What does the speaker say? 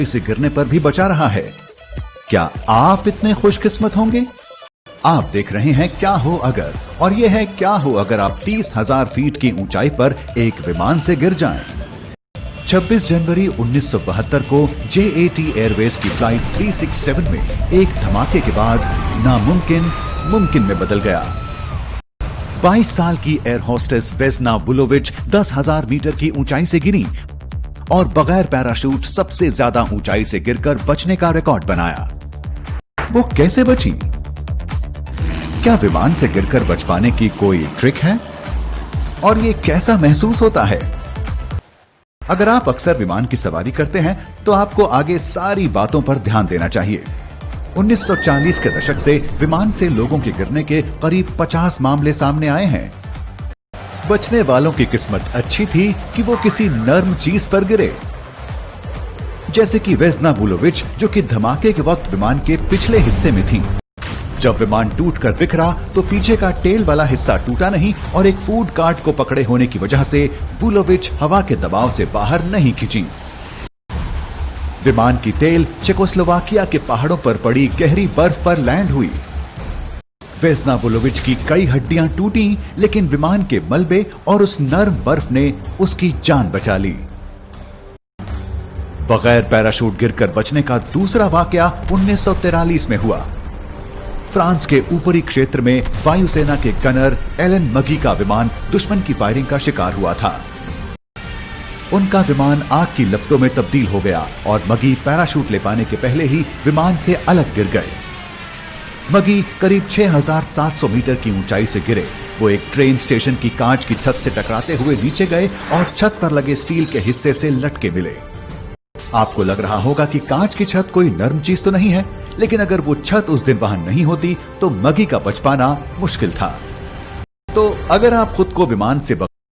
से गिरने पर भी बचा रहा है। क्या आप इतने खुशकिस्मत होंगे? आप देख रहे हैं क्या हो अगर, और यह है क्या हो अगर आप 30,000 फीट की ऊंचाई पर एक विमान से गिर जाएं। 26 जनवरी 1972 को JAT एयरवेज की फ्लाइट 367 में एक धमाके के बाद नामुमकिन मुमकिन में बदल गया। 22 साल की एयर होस्टेस वेस्ना वुलोविच 10,000 मीटर की ऊंचाई से गिरी और बगैर पैराशूट सबसे ज्यादा ऊंचाई से गिरकर बचने का रिकॉर्ड बनाया। वो कैसे बची? क्या विमान से गिरकर बच पाने की कोई ट्रिक है? और ये कैसा महसूस होता है? अगर आप अक्सर विमान की सवारी करते हैं तो आपको आगे सारी बातों पर ध्यान देना चाहिए। 1940 के दशक से विमान से लोगों के गिरने के करीब 50 मामले सामने आए हैं। बचने वालों की किस्मत अच्छी थी कि वो किसी नर्म चीज पर गिरे, जैसे कि वेस्ना वुलोविच, जो कि धमाके के वक्त विमान के पिछले हिस्से में थी। जब विमान टूटकर बिखरा तो पीछे का टेल वाला हिस्सा टूटा नहीं और एक फूड कार्ट को पकड़े होने की वजह से वुलोविच हवा के दबाव से बाहर नहीं खिंची। विमान की टेल चेकोस्लोवाकिया के पहाड़ों पर पड़ी गहरी बर्फ पर लैंड हुई। वेस्ना वुलोविच की कई हड्डियां टूटी, लेकिन विमान के मलबे और उस नर्म बर्फ ने उसकी जान बचा ली। बगैर पैराशूट गिरकर बचने का दूसरा वाकया 1943 में हुआ। फ्रांस के ऊपरी क्षेत्र में वायुसेना के गनर एलन मगी का विमान दुश्मन की फायरिंग का शिकार हुआ था। उनका विमान आग की लपटों में तब्दील हो गया और मगी पैराशूट ले पाने के पहले ही विमान से अलग गिर गए। मगी करीब 6,700 मीटर की ऊंचाई से गिरे। वो एक ट्रेन स्टेशन की कांच की छत से टकराते हुए नीचे गए और छत पर लगे स्टील के हिस्से से लटके मिले। आपको लग रहा होगा कि कांच की छत कोई नर्म चीज तो नहीं है, लेकिन अगर वो छत उस दिन वहां नहीं होती तो मगी का बच पाना मुश्किल था। तो अगर आप खुद को विमान से